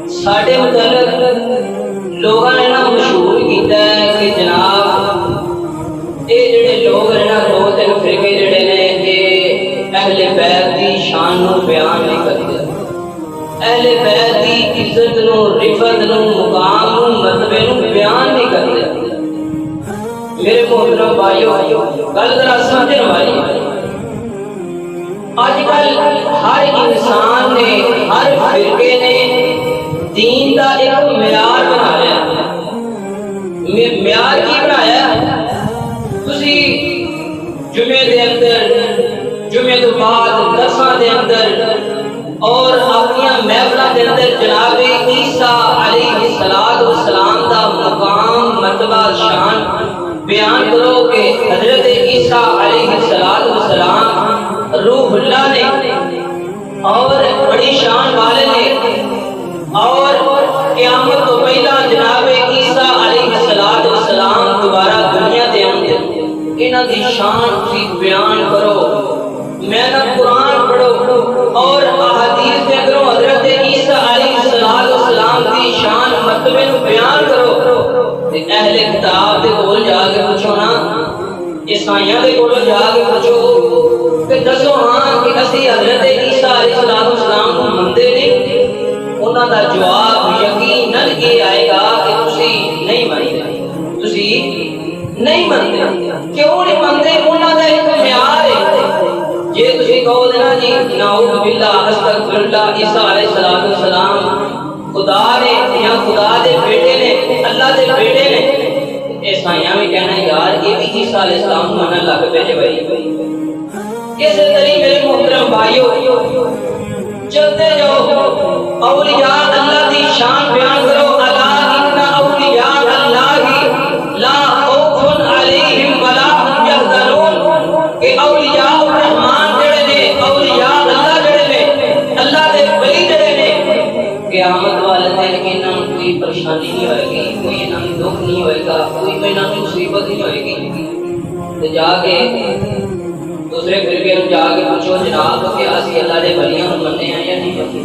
ساڈے متعلق لوگوں نے نا مشہور کیتا ہے کہ جناب یہ جڑے لوگ ہیں نا دو تین فرقے جڑے نے یہ اہل بیت کی شان نو بیان نہیں کرتے، اہل بیت کی عزت نو، رفت نو، مقام نو، مرتبے نو بیان نہیں کرتے۔ میرے محترم بھائیو، گل ذرا سمجھنے والی ہے۔ آج کل ہر انسان نے، ہر فرقے نے دین کا ایک معیار بنایا۔ معیار کی بنایا؟ تسی جمعے دے اندر، جمعے تو بعد درساں دے اندر اور اپنی محفلاں دے اندر جناب عیسیٰ علیہ السلام دا مقام، مرتبہ، شان بیان کرو کہ حضرت عیسیٰ علیہ السلام روح اللہ نے اور بڑی شان والے نے، اور قیامت تو پہلا جناب عیسیٰ علیہ السلام دوبارہ دنیا دے اندر انہاں دی شان کی بیان کرو، محنت قرآن پڑھو اور احادیث میں کرو حضرت عیسیٰ علیہ السلام کی شان مرتبے کو بیان کرو۔ اہل کتاب دے کول جا کے پوچھو نا، عیسائیاں دے کول جا کے پوچھو کہ دسو ہاں کہ اسی حضرت عیسیٰ علیہ السلام کو منتے نہیں، انہاں دا جواب یقیناً یہ آئے گا کہ تسی نہیں منتے، تسی نہیں منتے۔ کیوں نہیں منتے؟ انہاں دا ایک معیار ہے۔ جے تسی کہو نا جی نعوذ باللہ استغفر اللہ عیسیٰ علیہ السلام خدا نے یا خدا دے بیٹے نے، اللہ دے بیٹے نے، عیسائیاں بھی کہنا یار یہ بھی عیسیٰ علیہ السلام منن لگ پے جے بھائی۔ اس طرح میرے محترم بھائیو چلتے جاؤ، اولیاء اللہ دی شان بیان کرو۔ الا ان اولیاء اللہ لا خوف علیہم ولا هم یحزنون، کہ اولیاء الرحمن جڑے نے، اولیاء اللہ جڑے نے، اللہ دے ولی جڑے نے، قیامت والے دن انہاں نوں کوئی پریشانی نہیں ہوئے گی، کوئی انہاں نوں دکھ نہیں ہوئے گا، کوئی انہاں نوں مصیبت نہیں ہوئے گی۔ تے جا کے دوسرے فرقے نوں جا کے پوچھو جناب کہ اسی اللہ دے ولیاں نوں مننے ہیں یا نہیں مننے،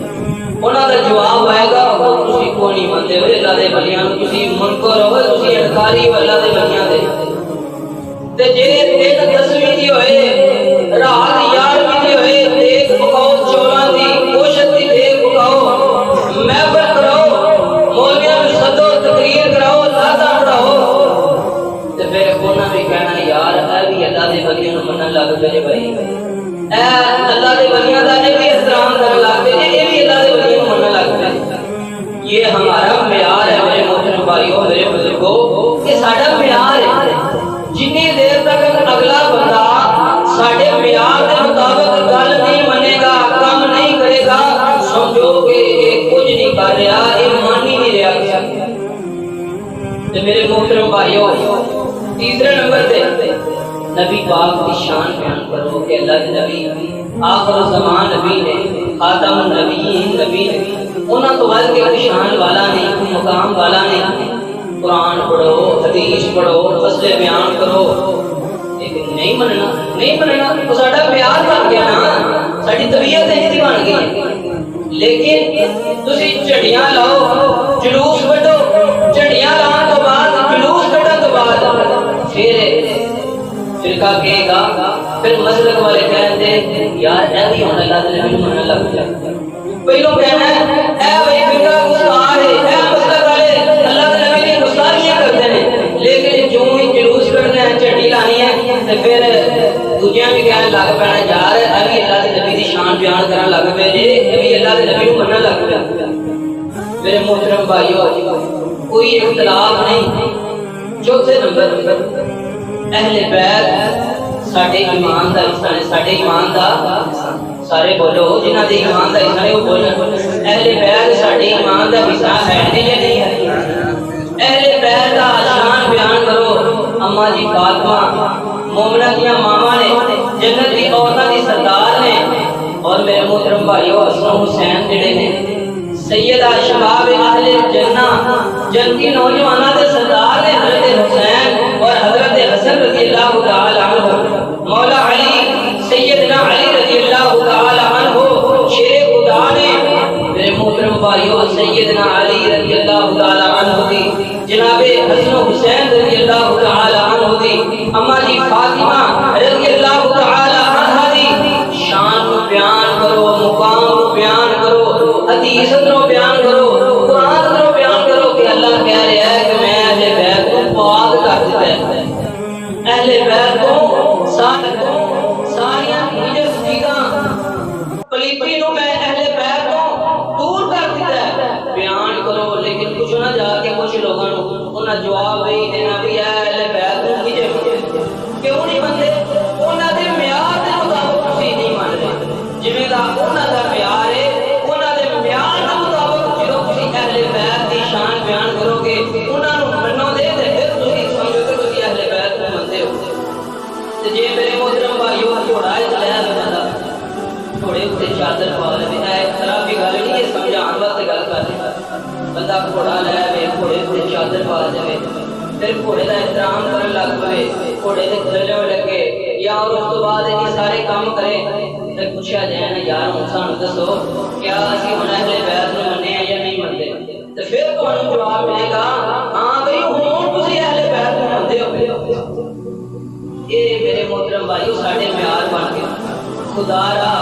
انہاں دا جواب آئے گا تسی کو نہیں منتے ہو اللہ دے ولیاں نوں، تسی منکر ہو، تسی انکاری ہو اللہ دے ولیاں دے۔ تے جے ایک 10ویں دی ہوئے، رات 11ویں دی ہوئے، دیکھ پکاؤ 14 دی، گوشت دی دیکھ پکاؤ، محفل کراؤ، مولویاں نوں سدو، تقریر کراؤ، نعتاں پڑھاؤ، تے پھر انہاں بھی کہنا یار اے بھی اللہ دے ولیاں نوں منن لگ پے بھائی، اے اللہ دے ولیاں دا اے بھی احترام کرن لگ پے، اے بھی اللہ دے ولیاں نوں منن لگ پے۔ یہ ہمارا معیار ہے میرے محترم بھائیو، میرے بزرگو، یہ ساڈا معیار ہے۔ جتنی دیر تک اگلا بندہ ساڈے معیار دے مطابق گل نہیں منے گا، کام نہیں کرے گا، سمجھو کہ یہ کچھ نہیں کر رہا، یہ مان ہی نہیں رہا۔ تے میرے محترم بھائیو تیسرے نمبر تے نبی پاک کی شان بیان کرو کہ اللہ کے نبی آخر زمان نبی نے، خاتم النبیین نبی نے، انہاں تو بعد کے شان والا نہیں، کوئی مقام والا نہیں۔ قرآن پڑھو، حدیث پڑھو، مسئلے بیان کرو، لیکن نہیں مننا، نہیں مننا تو ساڈا پیار بن گیا نا، ساڈی طبیعت ایسی بن گئی۔ لیکن تسی جھڑیاں لاؤ، جلوس کڈو، جھڑیاں لاؤ تو بعد، جلوس کڈن تو بعد پھر فرقہ کہے گا، پھر مسلک والے کہتے یار اے بھی ہن اللہ دے نبی منن لگ پیا۔ پہلو کہنا ہے اے بھائی فرقہ گستاخ ہے، اے مسلک والے اللہ دے نبی دی گستاخیاں کرتے ہیں، لیکن جو ہی جلوس کرنا ہے، جھڑی لانی ہے، تے پھر دوجیاں بھی کہنے لگ پینا یار اے بھی اللہ دے نبی دی شان بیان کرن لگ پے جے، اے بھی اللہ دے نبی نوں منن لگ پیا۔ میرے محترم بھائیو کوئی اختلاف نہیں۔ چوتھے نمبر اہل بیت ساڈے ایمان دا حصہ نے، ساڈے ایمان دا، سارے بولو جنہاں دے ایمان دا حصہ ہے وہ بولن، اہل بیت ساڈے ایمان دا حصہ ہے نہیں یا نہیں ہے؟ اہل بیت دا شان بیان کرو۔ اماں جی فاطمہ مومنہ دیاں ماواں نے، جنت دی عورتاں دی سردار نے، اور میرے محترم بھائیو حسن حسین جڑے نے سیدہ شباب اہل جنہ، جنتی نوجواناں دے سردار نے حضرت حسین اور حضرت حسن رضی اللہ تعالی عنہ، مولا علی سیدنا علی رضی اللہ تعالی عنہ شیر خدا نے، میرے محترم بھائیو سیدنا علی رضی اللہ تعالی عنہ دی، جناب حسن و حسین رضی اللہ تعالی عنہ دی، اما جی فاطمہ رضی اللہ تعالی عنہ دی شان کو بیان کرو، مقام کو بیان کرو، حدیث کو بیان کرو، قرآن کو بیان کرو کہ اللہ کہہ رہا ہے کہ میں اہل بیت کو پاک کر دیتا ہے، اہل بیت کو ساریاں نجس چیزاں پلیتی نو میں اہل بیت کو دور کر دیتا ہے، بیان کرو۔ لیکن کچھ نہ جا کے کچھ لوگوں انہاں جواب نہیں دینا بھی اہل بیت کو نجس کیوں نہیں منتے؟ انہاں دے معیار دے مطابق تسی نہیں مان رہے، جویں دا انہاں دا معیار ہے انہاں دے معیار دے مطابق جدوں تسی اہل بیت دی شان بیان کرو گے، انہاں نوں منو دے تے پھر تسی سمجھو کہ تسی اہل بیت کو منتے ہو۔ تے جے میرے محترم بھائیو تھوڑا چلایا بندہ تھوڑے اتنے چادر پا لے، ایک طرح کی گل نہیں ہے، سمجھان واسطے گل کر رہے بندہ گھوڑا لے آئے، گھوڑے اتنے چادر پا جائے، پھر گھوڑے کا احترام کرن لگ پے، گھوڑے کے تھلے لگے یا اور اس تو بعد یہ سارے کام کرے، پھر پوچھا جائے نا یار ہوں سانو دسو کیا اسی ہن اہل بیت نوں مننے ہیں یا نہیں منتے؟ تو پھر تمہیں جواب ملے گا ہاں بھائی ہوں تسی اہل بیت نوں منتے ہو۔ یہ میرے محترم بھائیو ساڈے معیار بن گئے، خدا را